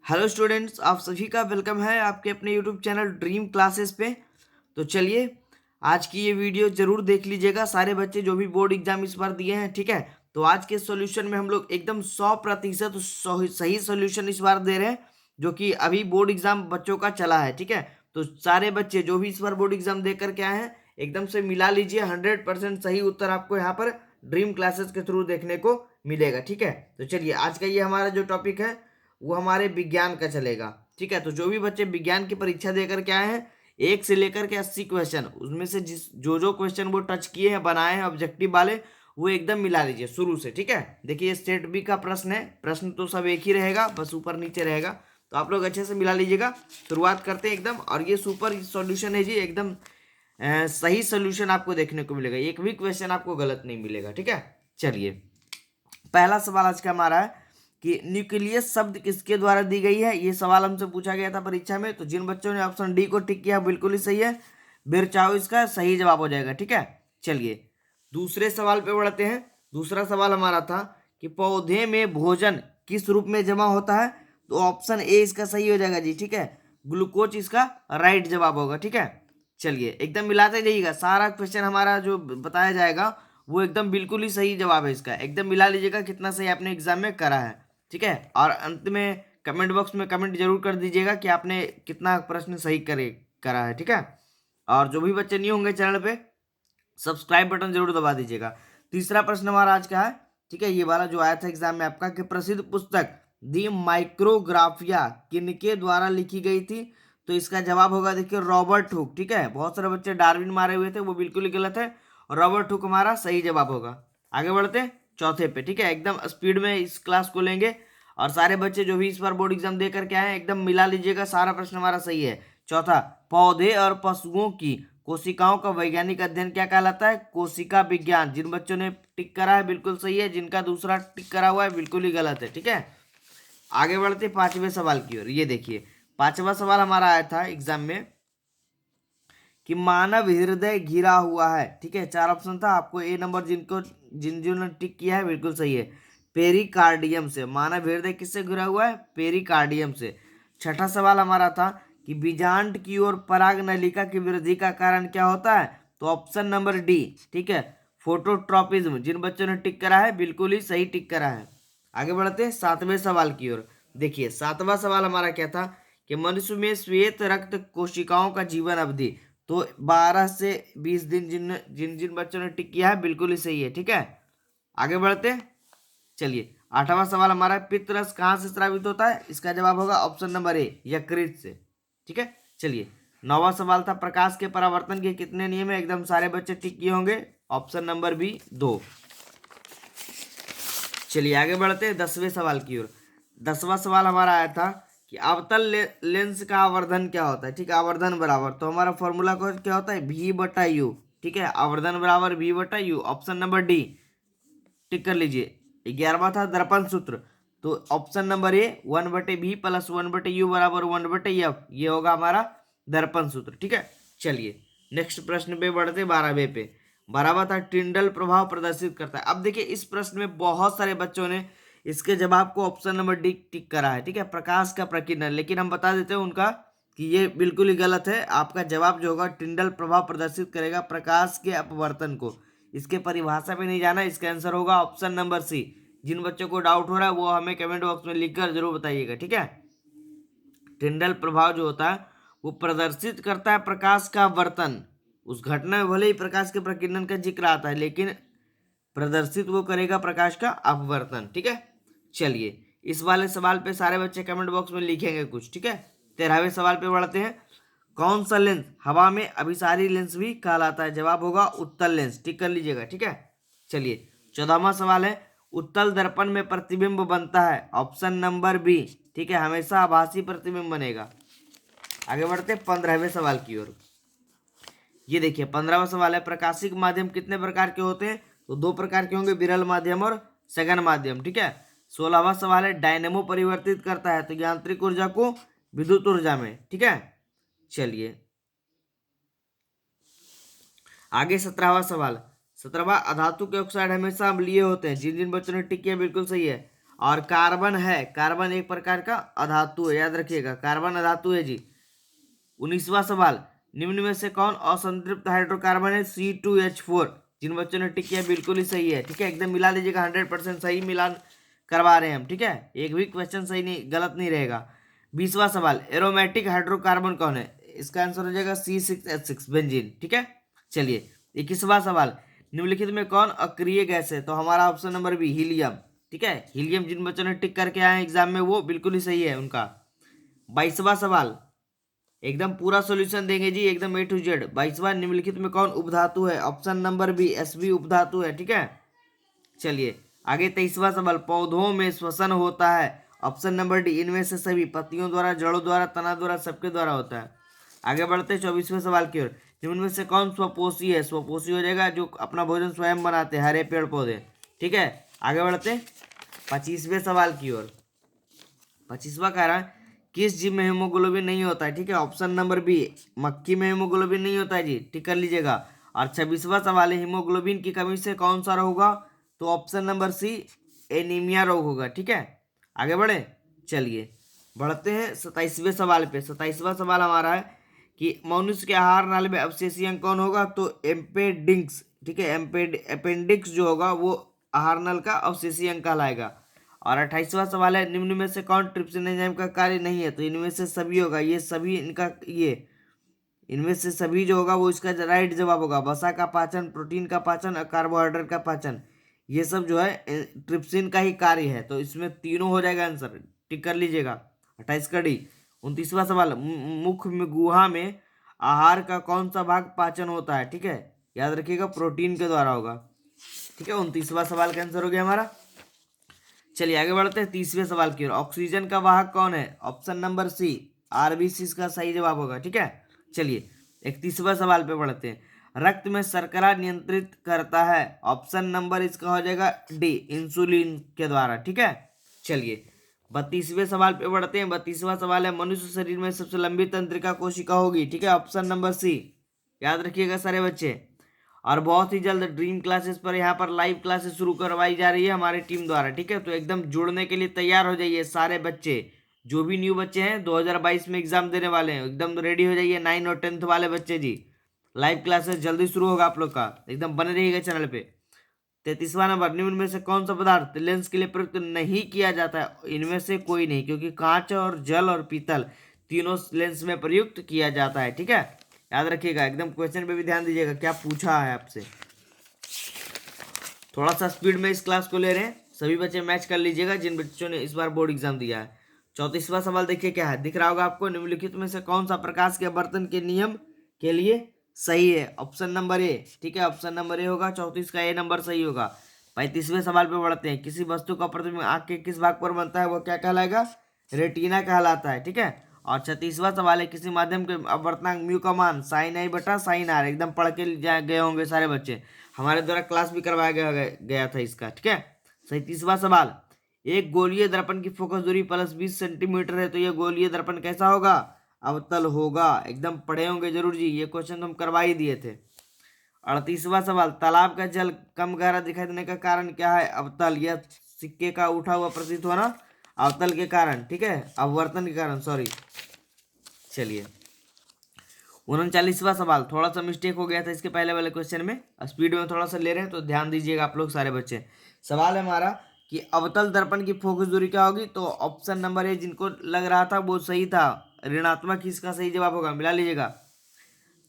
Hello students, आप सभी का वेलकम है आपके अपने यूट्यूब चैनल ड्रीम क्लासेस पे। तो चलिए, आज की ये वीडियो जरूर देख लीजिएगा सारे बच्चे जो भी बोर्ड एग्जाम इस बार दिए हैं। ठीक है, तो आज के सॉल्यूशन में हम लोग एकदम 100% सही सॉल्यूशन इस बार दे रहे हैं, जो कि अभी बोर्ड एग्जाम बच्चों का चला है। ठीक है, तो सारे बच्चे जो भी इस बार बोर्ड एग्जाम दे करके आए हैं, एकदम से मिला लीजिए। 100% सही उत्तर आपको यहाँ पर ड्रीम क्लासेस के थ्रू देखने को मिलेगा। ठीक है, तो चलिए, आज का ये हमारा जो टॉपिक है वो हमारे विज्ञान का चलेगा। ठीक है, तो जो भी बच्चे विज्ञान की परीक्षा देकर के आए हैं, 1 से लेकर के 80 क्वेश्चन, उसमें से जो क्वेश्चन वो टच किए हैं, बनाए हैं ऑब्जेक्टिव वाले, वो एकदम मिला लीजिए शुरू से। ठीक है, देखिए स्टेट बी का प्रश्न है, प्रश्न तो सब एक ही रहेगा, बस ऊपर नीचे रहेगा, तो आप लोग अच्छे से मिला लीजिएगा। शुरुआत करते हैं एकदम, और ये सुपर सॉल्यूशन है जी, एकदम सही सॉल्यूशन आपको देखने को मिलेगा, एक भी क्वेश्चन आपको गलत नहीं मिलेगा। ठीक है, चलिए, पहला सवाल आज का हमारा है कि न्यूक्लियस शब्द किसके द्वारा दी गई है। ये सवाल हमसे पूछा गया था परीक्षा में, तो जिन बच्चों ने ऑप्शन डी को टिक किया बिल्कुल ही सही है, बिरचाओ इसका सही जवाब हो जाएगा। ठीक है, चलिए दूसरे सवाल पे बढ़ते हैं। दूसरा सवाल हमारा था कि पौधे में भोजन किस रूप में जमा होता है, तो ऑप्शन ए इसका सही हो जाएगा जी। ठीक है, ग्लूकोज इसका राइट जवाब होगा। ठीक है, चलिए एकदम मिलाते जाइएगा, सारा क्वेश्चन हमारा जो बताया जाएगा वो एकदम बिल्कुल ही सही जवाब है इसका, एकदम मिला लीजिएगा कितना सही आपने एग्जाम में करा है। ठीक है, और अंत में कमेंट बॉक्स में कमेंट जरूर कर दीजिएगा कि आपने कितना प्रश्न सही करा है। ठीक है, और जो भी बच्चे नहीं होंगे चैनल पे, सब्सक्राइब बटन जरूर दबा दीजिएगा। तीसरा प्रश्न हमारा आज का है, ठीक है, ये वाला जो आया था एग्जाम में आपका, कि प्रसिद्ध पुस्तक दी माइक्रोग्राफिया किनके द्वारा लिखी गई थी, तो इसका जवाब होगा देखिए रॉबर्ट हुक। ठीक है, बहुत सारे बच्चे डार्विन मारे हुए थे, वो बिल्कुल ही गलत है, और रॉबर्ट हुक हमारा सही जवाब होगा। आगे बढ़ते हैं चौथे पे। ठीक है, एकदम स्पीड में इस क्लास को लेंगे, और सारे बच्चे जो भी इस बार बोर्ड एग्जाम दे करके आए हैं, एकदम मिला लीजिएगा, सारा प्रश्न हमारा सही है। चौथा, पौधे और पशुओं की कोशिकाओं का वैज्ञानिक अध्ययन क्या कहलाता है, कोशिका विज्ञान। जिन बच्चों ने टिक करा है बिल्कुल सही है, जिनका दूसरा टिक करा हुआ है बिल्कुल ही गलत है। ठीक है, आगे बढ़ते पांचवें सवाल की ओर। ये देखिए, पांचवा सवाल हमारा आया था एग्जाम में कि मानव हृदय घिरा हुआ है। ठीक है, 4 ऑप्शन था, आपको ए नंबर जिन्होंने टिक किया है बिल्कुल सही है, पेरिकार्डियम से। मानव हृदय किससे घिरा हुआ है, पेरिकार्डियम से। छठा सवाल हमारा था कि बीजांड की ओर पराग नलिका की वृद्धि का कारण क्या होता है, तो ऑप्शन नंबर डी। ठीक है, फोटोट्रॉपिज्म। जिन बच्चों ने टिक करा है बिल्कुल ही सही टिक करा है। आगे बढ़ते हैं सातवें सवाल की ओर। देखिए, सातवां सवाल हमारा क्या था कि मनुष्य में श्वेत रक्त कोशिकाओं का जीवन अवधि, तो 12 से 20 दिन। जिन जिन जिन बच्चों ने टिक किया है बिल्कुल ही सही है। ठीक है, आगे बढ़ते हैं। चलिए, आठवां सवाल हमारा, पित्त रस कहाँ से स्रावित होता है, इसका जवाब होगा ऑप्शन नंबर ए, यकृत से। ठीक है, चलिए, नौवां सवाल था, प्रकाश के परावर्तन के कितने नियम है, एकदम सारे बच्चे टिक किए होंगे, ऑप्शन नंबर बी 2। चलिए आगे बढ़ते हैं 10वें सवाल की ओर। 10वां सवाल हमारा आया था कि अवतल लेंस का आवर्धन क्या होता है। ठीक है, आवर्धन बराबर, तो हमारा फॉर्मूला क्या होता है, भी बटा यू। ठीक है, आवर्धन बराबर भी बटा यू, ऑप्शन नंबर डी टिक कर लीजिए। 11वां था दर्पण सूत्र, तो option number A 1/b plus 1/u बराबर 1/f, ये होगा हमारा दर्पण सूत्र। ठीक है, चलिए नेक्स्ट प्रश्न पे बढ़ते, 12वें पे। 12वां था टिंडल प्रभाव प्रदर्शित करता है। अब देखिए, इस प्रश्न में बहुत सारे बच्चों ने इसके जवाब को ऑप्शन नंबर डी टिक करा है। ठीक है, प्रकाश का प्रकीर्णन, लेकिन हम बता देते हैं उनका कि ये बिल्कुल ही गलत है। आपका जवाब जो होगा, टिंडल प्रभाव प्रदर्शित करेगा प्रकाश के अपवर्तन को। इसके परिभाषा पे नहीं जाना, इसका आंसर होगा ऑप्शन नंबर सी। जिन बच्चों को डाउट हो रहा है वो हमें कमेंट बॉक्स में लिखकर जरूर बताइएगा। ठीक है, टिंडल प्रभाव जो होता है वो प्रदर्शित करता है प्रकाश का वर्तन। उस घटना में भले ही प्रकाश के प्रकीर्णन का जिक्र आता है, लेकिन प्रदर्शित वो करेगा प्रकाश का अपवर्तन। ठीक है, चलिए इस वाले सवाल पे सारे बच्चे कमेंट बॉक्स में लिखेंगे कुछ। ठीक है, 13वें सवाल पे बढ़ते हैं। कौन सा लेंस हवा में अभिसारी लेंस भी कहलाता है, जवाब होगा उत्तल लेंस, टिक कर लीजिएगा। ठीक है, चलिए 14वां सवाल है, उत्तल दर्पण में प्रतिबिंब बनता है, ऑप्शन नंबर बी। ठीक है, हमेशा आभासी प्रतिबिंब बनेगा। आगे बढ़ते 15वें सवाल की ओर। ये देखिए 15वां सवाल है, प्रकाशिक माध्यम कितने प्रकार के होते हैं, तो 2 प्रकार के होंगे, विरल माध्यम और सघन माध्यम। ठीक है, 16वां सवाल है, डायनेमो परिवर्तित करता है तो यांत्रिक ऊर्जा को विद्युत ऊर्जा में। ठीक है, चलिए आगे 17वां सवाल। 17वां, अधातु के ऑक्साइड हमेशा अम्लीय होते हैं। जिन जिन बच्चों ने टिक किया बिल्कुल सही है, और कार्बन है, कार्बन एक प्रकार का अधातु है, याद रखिएगा कार्बन अधातु है जी। 19वां सवाल, निम्न में से कौन असंतृप्त हाइड्रोकार्बन है? C2H4। जिन बच्चों ने टिक किया बिल्कुल ही सही है, ठीक है, एकदम मिला लीजिएगा, 100% सही मिलान करवा रहे हैं हम, ठीक है, एक भी क्वेश्चन सही नहीं, गलत नहीं रहेगा। 20वां सवाल, एरोमेटिक हाइड्रोकार्बन कौन है? इसका आंसर हो जाएगा C6H6 बेंजीन, ठीक है। चलिए 21वां सवाल, निम्नलिखित में कौन अक्रिय गैस है? तो हमारा ऑप्शन नंबर बी हीलियम, ठीक है, हीलियम जिन बच्चों ने टिक करके आए हैं एग्जाम में वो बिल्कुल ही सही है उनका। 22वां सवाल, एकदम पूरा सॉल्यूशन देंगे जी, एकदम A to Z। 22वां, निम्नलिखित में कौन उपधातु है? ऑप्शन नंबर बी Sb उपधातु है, ठीक है। चलिए आगे 23वां सवाल, पौधों में श्वसन होता है? ऑप्शन नंबर डी इनमें से सभी, पत्तियों द्वारा, जड़ों द्वारा, तना द्वारा, सबके द्वारा होता है। आगे बढ़ते 24वें सवाल की ओर, निम्न में से कौन स्वपोषी है? स्वपोषी हो जाएगा जो अपना भोजन स्वयं बनाते हैं, हरे पेड़ पौधे, ठीक है। आगे बढ़ते 25वें सवाल की ओर। 25वां कह रहा है किस जीव में हीमोग्लोबिन नहीं होता है? ठीक है, ऑप्शन नंबर बी मक्खी में हीमोग्लोबिन नहीं होता है जी, टिक कर लीजिएगा। और 26वां सवाल है, हीमोग्लोबिन की कमी से कौन सा रोग होगा? तो ऑप्शन नंबर सी एनीमिया रोग होगा, ठीक है। आगे बढ़े, चलिए बढ़ते हैं 27वें सवाल पे। 27वां सवाल हमारा है कि मनुष्य के आहार नाली में अवशेषीय अंग कौन होगा? तो एम्पेडिक्स, ठीक है, अपेंडिक्स जो होगा वो आहार नल का अवशेषीय अंग कहलाएगा। और 28वां सवाल है, निम्न में से कौन ट्रिप्सिन एंजाइम का कार्य नहीं है? तो इनमें से सभी होगा, ये सभी इनका, ये इनमें से सभी जो होगा वो इसका राइट जवाब होगा। वसा का पाचन, प्रोटीन का पाचन और कार्बोहाइड्रेट का पाचन, ये सब जो है ट्रिप्सिन का ही कार्य है, तो इसमें तीनों हो जाएगा आंसर, टिक कर लीजिएगा। 28 का डी। 29वां सवाल, मुख में गुहा में आहार का कौन सा भाग पाचन होता है? ठीक है, याद रखिएगा प्रोटीन के द्वारा होगा, ठीक है। 29वां सवाल का आंसर हो गया हमारा। चलिए आगे बढ़ते हैं 30वें सवाल की ओर। ऑक्सीजन का वाहक कौन है? ऑप्शन नंबर सी आरबीसी इसका सही जवाब होगा, ठीक है। चलिए 31वां सवाल पे बढ़ते हैं। रक्त में शर्करा नियंत्रित करता है? ऑप्शन नंबर इसका हो जाएगा डी इंसुलिन के द्वारा, ठीक है। चलिए 32वें सवाल पे बढ़ते हैं। 32वां सवाल है, मनुष्य शरीर में सबसे लंबी तंत्रिका कोशिका होगी? ठीक है, ऑप्शन नंबर सी, याद रखिएगा सारे बच्चे। और बहुत ही जल्द ड्रीम क्लासेस पर यहाँ पर लाइव क्लासेस शुरू करवाई जा रही है हमारी टीम द्वारा, ठीक है। तो एकदम जुड़ने के लिए तैयार हो जाइए सारे बच्चे, जो भी न्यू बच्चे हैं 2022 में एग्जाम देने वाले हैं, एकदम रेडी हो जाइए। 9 और 10th वाले बच्चे जी, लाइव क्लासेस जल्दी शुरू होगा आप लोग का, एकदम बने रहिएगा चैनल पे। 33वां नंबर, निम्न में से कौन सा पदार्थ लेंस के लिए प्रयुक्त नहीं किया जाता है? इनमें से कोई नहीं, क्योंकि कांच और जल और पीतल तीनों लेंस में प्रयुक्त किया जाता है, ठीक है। याद रखिएगा, एकदम क्वेश्चन पे भी ध्यान दीजिएगा, क्या पूछा है आपसे। थोड़ा सा स्पीड में इस क्लास को ले रहे हैं, सभी बच्चे मैच कर लीजिएगा जिन बच्चों ने इस बार बोर्ड एग्जाम दिया है। 34वां सवाल देखिए क्या है, दिख रहा होगा आपको, निम्नलिखित में से कौन सा प्रकाश के आवर्तन के नियम के लिए सही है? ऑप्शन नंबर ए, ठीक है, ऑप्शन नंबर ए होगा, 34 का ए नंबर सही होगा। 35वें सवाल पे बढ़ते हैं। किसी वस्तु का प्रतिबिंब आंख के किस भाग पर बनता है? वो क्या कहलाएगा? रेटिना कहलाता है, ठीक है। और 36वां सवाल है, किसी माध्यम के अपवर्तनांक म्यू का मान साइन आई बटा साइन आर, एकदम पढ़ के गए होंगे सारे बच्चे, हमारे द्वारा क्लास भी करवाया गया था इसका, ठीक है। 37वां सवाल, एक गोलीय दर्पण की फोकस दूरी +20 सेंटीमीटर है, तो यह गोलीय दर्पण कैसा होगा? अवतल होगा, एकदम पढ़े होंगे जरूर जी, ये क्वेश्चन तो हम करवा ही दिए थे। 38वां सवाल, तालाब का जल कम गहरा दिखाई देने का कारण क्या है? अवतल, यह सिक्के का उठा हुआ प्रतीत होना अवतल के कारण, ठीक है, अपवर्तन के कारण, सॉरी। चलिए 39वां सवाल, थोड़ा सा मिस्टेक हो गया था इसके पहले वाले क्वेश्चन में, स्पीड में थोड़ा सा ले रहे हैं तो ध्यान दीजिएगा आप लोग सारे बच्चे। सवाल है हमारा कि अवतल दर्पण की फोकस दूरी क्या होगी? तो ऑप्शन नंबर ए जिनको लग रहा था वो सही था, ऋणात्मक ही इसका सही जवाब होगा, मिला लीजिएगा।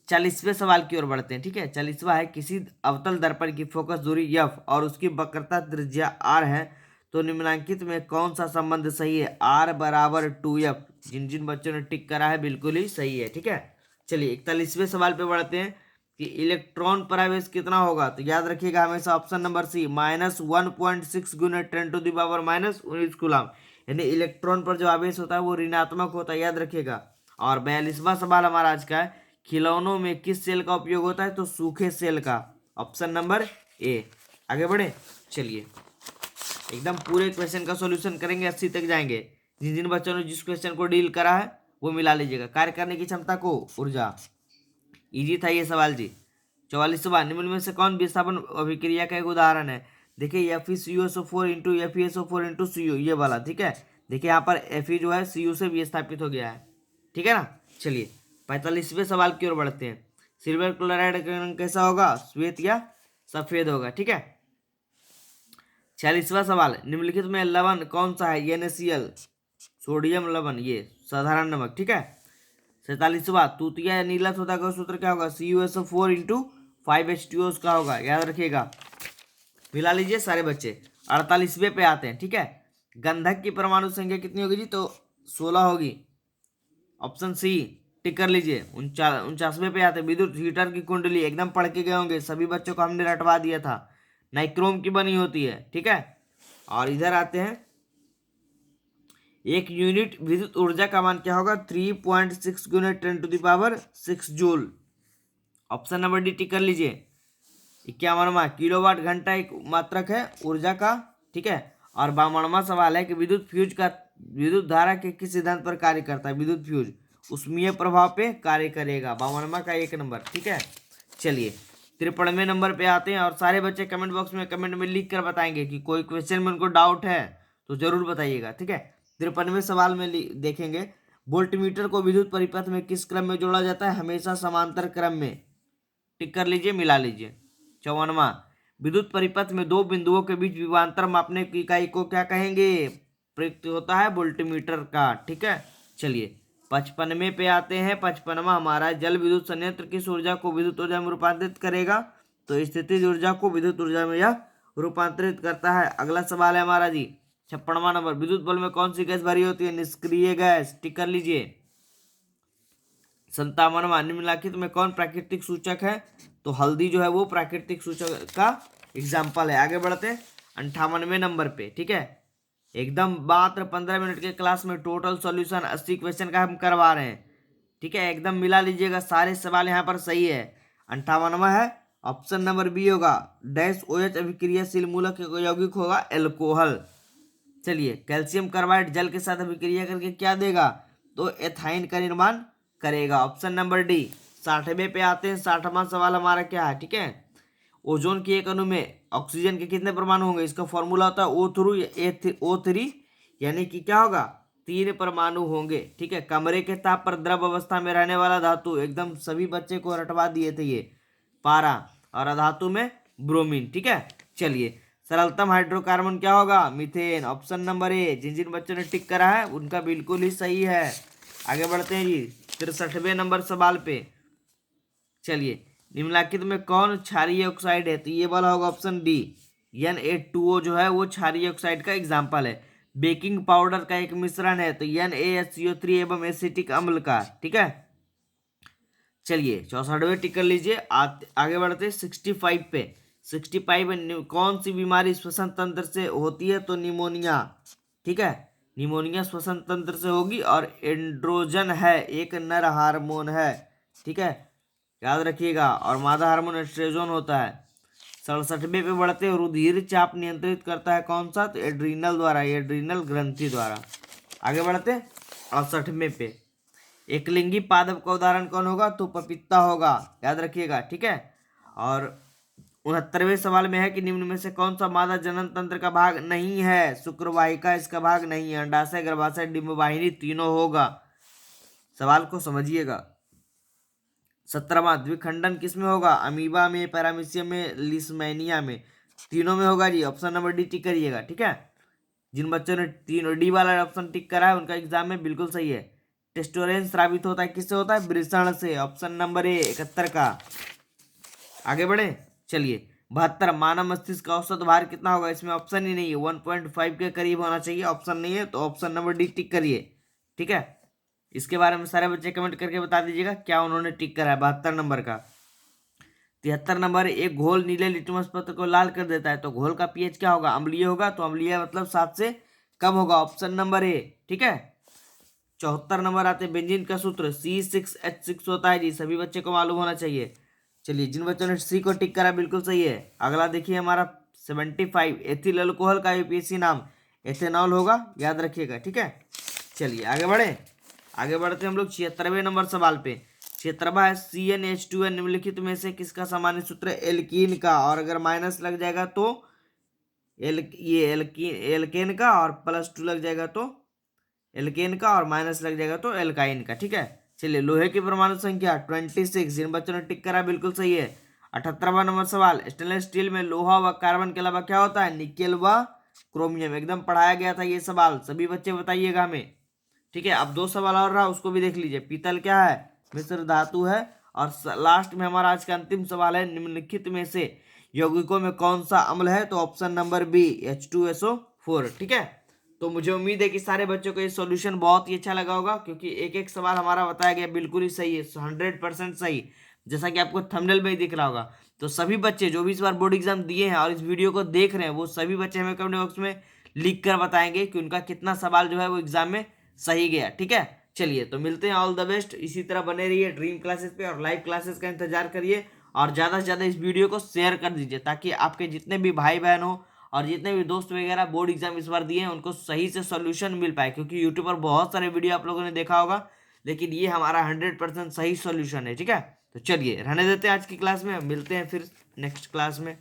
40वें सवाल की ओर बढ़ते हैं, ठीक है। 40वां है, किसी अवतल दर्पण की फोकस दूरी f और उसकी वक्रता त्रिज्या r है, तो निम्नलिखित में कौन सा संबंध सही है? r बराबर 2f, जिन जिन बच्चों ने टिक करा है बिल्कुल ही सही है, ठीक है। चलिए 41वें सवाल पे बढ़ते हैं कि इलेक्ट्रॉन परावेश कितना होगा? तो याद रखिएगा हमेशा ऑप्शन नंबर सी -1.6 गुना 10⁻⁻19 कूलम, यानी इलेक्ट्रॉन पर जो आवेश होता है वो ऋणात्मक होता है, याद रखिएगा। और 42वां सवाल हमारा आज का है, खिलौनों में किस सेल का उपयोग होता है? तो सूखे सेल का, ऑप्शन नंबर ए। आगे बढ़े, चलिए एकदम पूरे क्वेश्चन का सॉल्यूशन करेंगे, 80 तक जाएंगे। जिन जिन बच्चों ने जिस क्वेश्चन को डील करा है वो मिला लीजिएगा। कार्य करने की क्षमता को ऊर्जा, इजी था ये सवाल जी। 44वां, निम्न में से कौन विस्थापन अभिक्रिया का एक उदाहरण है? देखिए FeCuSO4 into FeSO4 into CO ये वाला, ठीक है। देखिए यहाँ पर Fe जो है CO से विस्थापित हो गया है, ठीक है ना। चलिए 45वें सवाल की ओर बढ़ते हैं। सिल्वर क्लोराइड का रंग कैसा होगा, श्वेत या सफेद होगा, ठीक है। 46वां सवाल, निम्नलिखित में लवण कौन सा है, NaCl, सोडियम लवण, ये साधारण नमक, ठीक है। 47वां, तूतिया या नीला सोदा का सूत्र क्या होगा, CuSO4 इंटू 5H2O का होगा, याद रखिएगा, मिला लीजिए सारे बच्चे। 48वें पे आते हैं, ठीक है। गंधक की परमाणु संख्या कितनी होगी जी, तो 16 होगी, ऑप्शन सी, टिक कर लीजिए। 49वें पे आते हैं, विद्युत हीटर की कुंडली, एकदम पढ़ के गए होंगे सभी बच्चों को, हमने रटवा दिया था, नाइक्रोम की बनी होती है, ठीक है। और इधर आते हैं, एक यूनिट विद्युत ऊर्जा का मान क्या होगा, 3.6 गुना 10⁻6 जूल, ऑप्शन नंबर डी टिक कर लीजिए। 51वां, किलोवाट घंटा एक मात्रक है ऊर्जा का, ठीक है। और 52वां सवाल है कि विद्युत धारा के किस सिद्धांत पर कार्य करता है, विद्युत फ्यूज उष्मीय प्रभाव पे कार्य करेगा, 52वां का 1 नंबर, ठीक है। चलिए 53वें नंबर पे आते हैं, और सारे बच्चे कमेंट बॉक्स में कमेंट में लिख कर बताएंगे कि कोई क्वेश्चन में उनको डाउट है तो जरूर बताइएगा, ठीक है। 53वें सवाल में देखेंगे, वोल्टमीटर को विद्युत परिपथ में किस क्रम में जोड़ा जाता है, हमेशा समांतर क्रम में, टिक कर लीजिए, मिला लीजिए। 54वां, विद्युत परिपथ में दो बिंदुओं के बीच विभवांतर मापने की इकाई को क्या कहेंगे, प्रयुक्त होता है वोल्टमीटर का, ठीक है। चलिए 55वें पे आते हैं। 55वां हमारा, जल विद्युत संयंत्र किस ऊर्जा को विद्युत ऊर्जा में रूपांतरित करेगा, तो स्थितिज ऊर्जा को विद्युत ऊर्जा में यह रूपांतरित करता है। अगला सवाल है हमारा जी 56वां नंबर, विद्युत बल्ब में कौन सी गैस भरी होती है, निष्क्रिय गैस, टिक कर लीजिए। 57वां, निम्नलिखित में कौन प्राकृतिक सूचक है, तो हल्दी जो है वो प्राकृतिक सूचक का एग्जाम्पल है। आगे बढ़ते हैं 58वें नंबर पे, ठीक है। एकदम मात्र 15 मिनट के क्लास में टोटल सॉल्यूशन 80 क्वेश्चन का हम करवा रहे हैं, ठीक है। एकदम मिला लीजिएगा, सारे सवाल यहाँ पर सही है। 58वां है, ऑप्शन नंबर बी होगा, डैश OH अभिक्रियाशील मूलक यौगिक होगा एल्कोहल। चलिए कैल्शियम कार्बाइड जल के साथ अभिक्रिया करके क्या देगा, तो एथाइन का निर्माण करेगा, ऑप्शन नंबर डी। 60वें पे आते हैं। 60वां सवाल हमारा क्या है, ठीक है। ओजोन की एक अणु में ऑक्सीजन के कितने परमाणु होंगे, इसका फॉर्मूला होता है O3, यानी कि क्या होगा, 3 परमाणु होंगे, ठीक है। कमरे के ताप पर द्रव अवस्था में रहने वाला धातु, एकदम सभी बच्चे को रटवा दिए थे ये, पारा, और अधातु में ब्रोमीन, ठीक है। चलिए सरलतम हाइड्रोकार्बन क्या होगा, मीथेन, ऑप्शन नंबर ए। जिन जिन बच्चों ने टिक करा है उनका बिल्कुल ही सही है। आगे बढ़ते हैं जी 63वें नंबर सवाल पे। चलिए निम्नलिखित में कौन क्षारीय ऑक्साइड है, तो ये वाला होगा ऑप्शन डी, Na2O जो है वो क्षारीय ऑक्साइड का एग्जाम्पल है। बेकिंग पाउडर का एक मिश्रण है, तो NaSCO3 एवं एसिटिक अम्ल का, ठीक है। चलिए 64वें टिक कर लीजिए। आगे बढ़ते 65 पे। 65 कौन सी बीमारी श्वसन तंत्र से होती है, तो निमोनिया, ठीक है। निमोनिया श्वसन तंत्र से होगी, और एंड्रोजन है, एक नर हार्मोन है, ठीक है, याद रखिएगा, और मादा हार्मोन एस्ट्रोजन होता है। 67वें पे बढ़ते, रुधिर चाप नियंत्रित करता है कौन सा, तो एड्रीनल द्वारा, एड्रीनल ग्रंथि द्वारा। आगे बढ़ते 68वें पे। एकलिंगी पादप का उदाहरण कौन होगा, तो पपीता होगा, याद रखिएगा, ठीक है। और 69वें सवाल में है कि निम्न में से कौन सा मादा जनन तंत्र का भाग नहीं है, शुक्रवाहिका इसका भाग नहीं है, अंडाशय, गर्भाशय, डिंबवाहिनी तीनों होगा। सवाल को समझिएगा। 17वां, द्विखंडन किसमें होगा, अमीबा में, पैरामीशियम में, लिस्मेनिया में, तीनों में होगा जी, ऑप्शन नंबर डी टिक करिएगा, ठीक है। जिन बच्चों ने तीनों डी वाला ऑप्शन टिक करा है उनका एग्जाम में बिल्कुल सही है। टेस्टोरेंस स्रावित होता है किससे होता है, वृषण से, ऑप्शन नंबर ए 71 का। आगे बढ़े, चलिए 72, मानव मस्तिष्क का औसत भार कितना होगा, इसमें ऑप्शन ही नहीं है, 1.5 के करीब होना चाहिए, ऑप्शन नहीं है, तो ऑप्शन नंबर डी टिक करिए, ठीक है। इसके बारे में सारे बच्चे कमेंट करके बता दीजिएगा क्या उन्होंने टिक करा है 72 नंबर का। 73 नंबर, एक घोल नीले लिटमस पत्र को लाल कर देता है, तो घोल का पीएच क्या होगा, अम्लीय होगा, तो अम्लीय मतलब 7 से कम होगा, ऑप्शन नंबर ए, ठीक है। 74 नंबर आते हैं, बेंजीन का सूत्र C6H6 होता है जी, सभी बच्चे को मालूम होना चाहिए। चलिए जिन बच्चों ने सी को टिक करा बिल्कुल सही है। अगला देखिए हमारा 75, एथिल अल्कोहल का यूपीएससी नाम एथेनॉल होगा, याद रखिएगा, ठीक है। चलिए आगे बढ़ते हम लोग 76वें नंबर सवाल पे। 76वां है, CnH2n निम्नलिखित में से किसका सामान्य सूत्र है, एल्कीन का, और अगर माइनस लग जाएगा तो ये एल्केन का, और +2 लग जाएगा तो एल्केन का, और माइनस लग जाएगा तो एल्काइन का। ठीक है, चलिए लोहे की परमाणु संख्या 26। जिन बच्चों ने टिक करा बिल्कुल सही है। 78वां नंबर सवाल, स्टेनलेस स्टील में लोहा व कार्बन के अलावा क्या होता है? निकेल व क्रोमियम। एकदम पढ़ाया गया था ये सवाल, सभी बच्चे बताइएगा हमें। ठीक है, अब 2 सवाल और रहा, उसको भी देख लीजिए। पीतल क्या है? मिश्र धातु है। और लास्ट में हमारा आज का अंतिम सवाल है, निम्नलिखित में से यौगिकों में कौन सा अम्ल है? तो ऑप्शन नंबर बी, H2SO4। ठीक है, तो मुझे उम्मीद है कि सारे बच्चों को ये सॉल्यूशन बहुत ही अच्छा लगा होगा, क्योंकि एक एक सवाल हमारा बताया गया बिल्कुल ही सही है, 100% सही, जैसा कि आपको थंबनेल में ही दिख रहा होगा। तो सभी बच्चे जो भी इस बार बोर्ड एग्जाम दिए हैं और इस वीडियो को देख रहे हैं, वो सभी बच्चे हमें कमेंट बॉक्स में लिख कर बताएंगे कि उनका कितना सवाल जो है वो एग्जाम में सही गया। ठीक है, चलिए तो मिलते हैं, ऑल द बेस्ट। इसी तरह बने रहिए ड्रीम क्लासेस पे और लाइव क्लासेस का इंतजार करिए, और ज़्यादा से ज़्यादा इस वीडियो को शेयर कर दीजिए, ताकि आपके जितने भी भाई बहन हो और जितने भी दोस्त वगैरह बोर्ड एग्जाम इस बार दिए हैं, उनको सही से सॉल्यूशन मिल पाए। क्योंकि यूट्यूब पर बहुत सारे वीडियो आप लोगों ने देखा होगा, लेकिन ये हमारा 100% सही सॉल्यूशन है। ठीक है, तो चलिए रहने देते हैं आज की क्लास में, मिलते हैं फिर नेक्स्ट क्लास में।